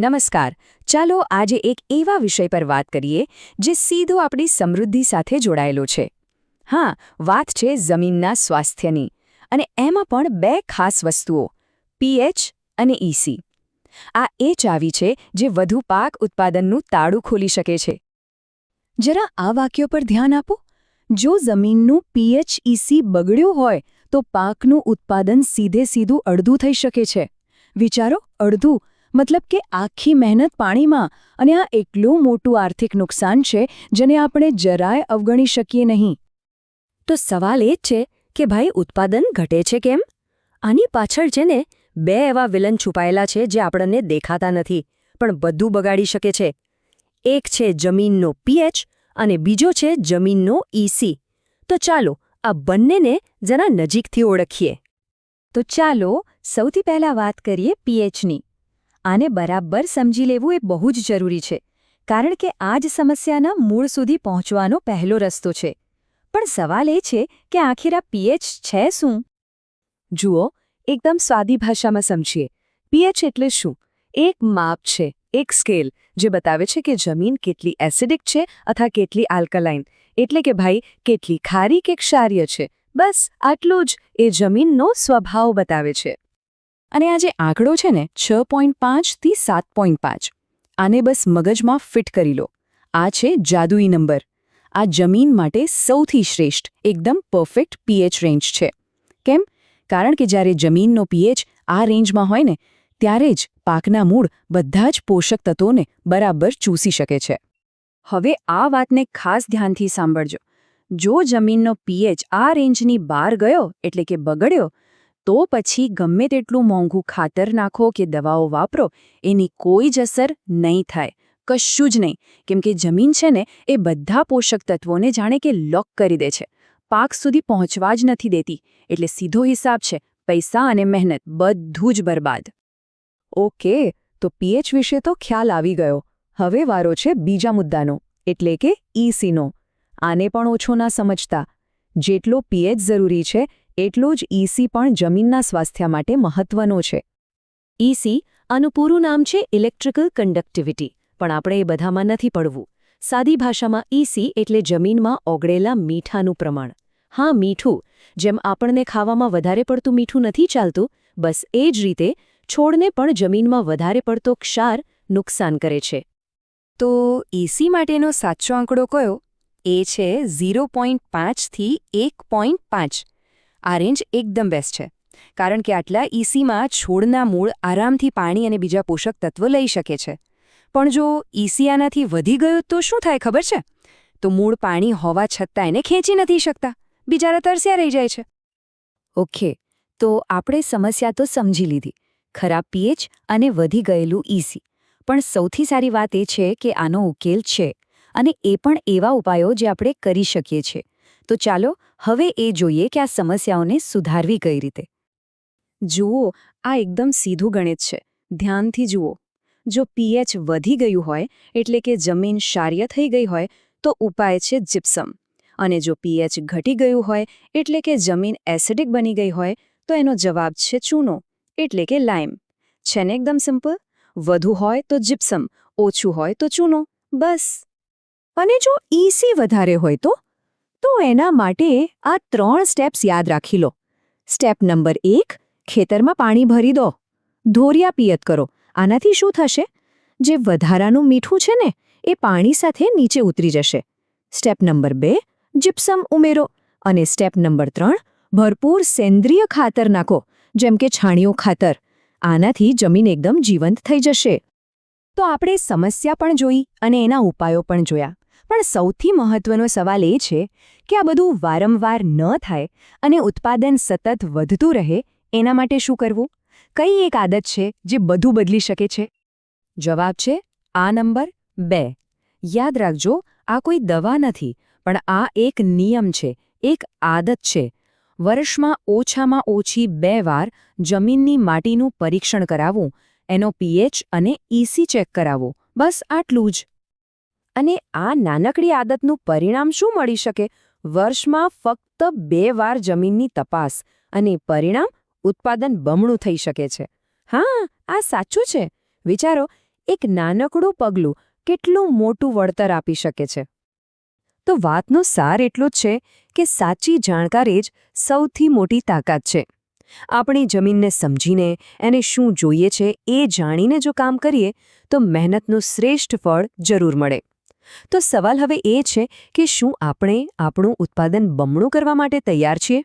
નમસ્કાર. ચાલો આજે એક એવા વિષય પર વાત કરીએ જે સીધો આપણી સમૃદ્ધિ સાથે જોડાયેલો છે. હા, વાત છે જમીનના સ્વાસ્થ્યની. અને એમાં પણ બે ખાસ વસ્તુઓ, પીએચ અને ઇસી. આ એ ચાવી છે જે વધુ પાક ઉત્પાદનનું તાળું ખોલી શકે છે. જરા આ વાક્યો પર ધ્યાન આપો. જો જમીનનું પીએચ ઇસી બગડ્યું હોય તો પાકનું ઉત્પાદન સીધું અડધું થઈ શકે છે. વિચારો, અડધું મતલબ કે આખી મહેનત પાણીમાં. અને આ એટલું મોટું આર્થિક નુકસાન છે જેને આપણે જરાય અવગણી શકીએ નહીં. તો સવાલ એ જ છે કે ભાઈ, ઉત્પાદન ઘટે છે કેમ? આની પાછળ છે ને બે એવા વિલન છુપાયેલા છે જે આપણને દેખાતા નથી પણ બધું બગાડી શકે છે. એક છે જમીનનો પીએચ અને બીજો છે જમીનનો ઇસી. તો ચાલો આ બંનેને જરા નજીકથી ઓળખીએ. તો ચાલો સૌથી પહેલા વાત કરીએ પીએચની. આને બરાબર સમજી લેવું એ બહુ જ જરૂરી છે, કારણ કે આ જ સમસ્યાના મૂળ સુધી પહોંચવાનો પહેલો રસ્તો છે. પણ સવાલ એ છે કે આખિર આ પીએચ છે શું? જુઓ, એકદમ સાદી ભાષામાં સમજીએ. પીએચ એટલે શું? એક માપ છે, એક સ્કેલ જે બતાવે છે કે જમીન કેટલી એસિડિક છે અથવા કેટલી આલ્કલાઇન. એટલે કે ભાઈ, કેટલી ખારી કે ક્ષારીય છે. બસ આટલું જ એ જમીનનો સ્વભાવ બતાવે છે. અને આ જે આંકડો છે ને 6.5 થી 7.5, આને બસ મગજમાં ફિટ કરી લો. આ છે જાદુઈ નંબર. આ જમીન માટે સૌથી શ્રેષ્ઠ, એકદમ પરફેક્ટ પીએચ રેન્જ છે. કેમ? કારણ કે જ્યારે જમીનનો પીએચ આ રેન્જમાં હોય ને, ત્યારે જ પાકના મૂળ બધા જ પોષક તત્વોને બરાબર ચૂસી શકે છે. હવે આ વાતને ખાસ ધ્યાનથી સાંભળજો. જો જમીનનો પીએચ આ રેન્જની બહાર ગયો એટલે કે બગડ્યો, તો પછી ગમે તેટલું મોંઘું ખાતર નાખો કે દવાઓ વાપરો, એની કોઈ જ અસર નહીં થાય. કશું જ નહીં. કેમ કે જમીન છે ને એ બધા પોષક તત્વોને જાણે કે લોક કરી દે છે. પાક સુધી પહોંચવા જ નથી દેતી. એટલે સીધો હિસાબ છે, પૈસા અને મહેનત બધું જ બરબાદ. ઓકે, તો પીએચ વિશે તો ખ્યાલ આવી ગયો. હવે વારો છે બીજા મુદ્દાનો, એટલે કે ઇસીનો. આને પણ ઓછો ના સમજતા. જેટલો પીએચ જરૂરી છે એટલો જ ઇસી પણ જમીનના સ્વાસ્થ્ય માટે મહત્વનો છે. ઇસી, આનું પૂરું નામ છે ઇલેક્ટ્રિકલ કન્ડક્ટિવિટી, પણ આપણે એ બધામાં નથી પડવું. સાદી ભાષામાં ઇસી એટલે જમીનમાં ઓગળેલા મીઠાનું પ્રમાણ. હા, મીઠું. જેમ આપણને ખાવામાં વધારે પડતું મીઠું નથી ચાલતું, બસ એ જ રીતે છોડને પણ જમીનમાં વધારે પડતો ક્ષાર નુકસાન કરે છે. તો ઇસી માટેનો સાચો આંકડો કયો? એ છે 0.5 થી 1.5. આ રેન્જ એકદમ બેસ્ટ છે, કારણ કે આટલા ઇસીમાં છોડના મૂળ આરામથી પાણી અને બીજા પોષક તત્વો લઈ શકે છે. પણ જો ઇસી આનાથી વધી ગયું તો શું થાય ખબર છે? તો મૂળ પાણી હોવા છતાં એને ખેંચી નથી શકતા, બિચારા તરસ્યા રહી જાય છે. ઓકે, તો આપણે સમસ્યા તો સમજી લીધી, ખરાબ પીએચ અને વધી ગયેલું ઇસી. પણ સૌથી સારી વાત એ છે કે આનો ઉકેલ છે, અને એ પણ એવા ઉપાયો જે આપણે કરી શકીએ છીએ. તો ચાલો હવે એ જોઈએ કે આ સમસ્યાઓને સુધારવી કઈ રીતે. જુઓ, આ એકદમ સીધું ગણિત છે. ધ્યાનથી જુઓ. જો પીએચ વધી ગયું હોય એટલે કે જમીન ક્ષારીય થઈ ગઈ હોય તો ઉપાય છે જીપ્સમ. અને જો પીએચ ઘટી ગયું હોય એટલે કે જમીન એસિડિક બની ગઈ હોય તો એનો જવાબ છે ચૂનો, એટલે કે લાઇમ. છે ને એકદમ સિમ્પલ? વધુ હોય તો જીપ્સમ, ઓછું હોય તો ચૂનો, બસ. અને જો ઇસી વધારે હોય તો એના માટે આ 3 સ્ટેપ્સ યાદ રાખી લો. સ્ટેપ નંબર 1, ખેતરમાં પાણી ભરી દો. ધોરિયા પિયત કરો. આનાથી શું થશે? જે વધારાનું મીઠું છે ને એ પાણી સાથે નીચે ઉતરી જશે. સ્ટેપ નંબર 2, જીપ્સમ ઉમેરો. અને સ્ટેપ નંબર 3, ભરપૂર સેન્દ્રિય ખાતર નાખો, જેમ કે છાણિયું ખાતર. આનાથી જમીન એકદમ જીવંત થઈ જશે. તો આપણે સમસ્યા પણ જોઈ અને એના ઉપાયો પણ જોયા. પણ સૌથી મહત્વનો સવાલ એ છે કે આ બધું વારંવાર ન થાય અને ઉત્પાદન સતત વધતું રહે, એના માટે શું કરવું? કઈ એક આદત છે જે બધું બદલી શકે છે? જવાબ છે આ નંબર 2. યાદ રાખજો, આ કોઈ દવા નથી, પણ આ એક નિયમ છે, એક આદત છે. વર્ષમાં ઓછામાં ઓછી 2 વાર જમીનની માટીનું પરીક્ષણ કરાવવું, એનો પીએચ અને ઇસી ચેક કરાવવું, બસ આટલું જ. અને આ નાનકડી આદતનું પરિણામ શું મળી શકે? વર્ષમાં ફક્ત 2 વાર જમીનની તપાસ, અને પરિણામ ઉત્પાદન બમણું થઈ શકે છે. હા, આ સાચું છે. વિચારો, એક નાનકડું પગલું કેટલું મોટું વળતર આપી શકે છે. તો વાતનો સાર એટલો જ છે કે સાચી જાણકારી જ સૌથી મોટી તાકાત છે. આપણી જમીનને સમજીને એને શું જોઈએ છે એ જાણીને જો કામ કરીએ તો મહેનતનું શ્રેષ્ઠ ફળ જરૂર મળે. તો સવાલ હવે એ છે કે શું આપણે આપણું ઉત્પાદન બમણું કરવા માટે તૈયાર છીએ?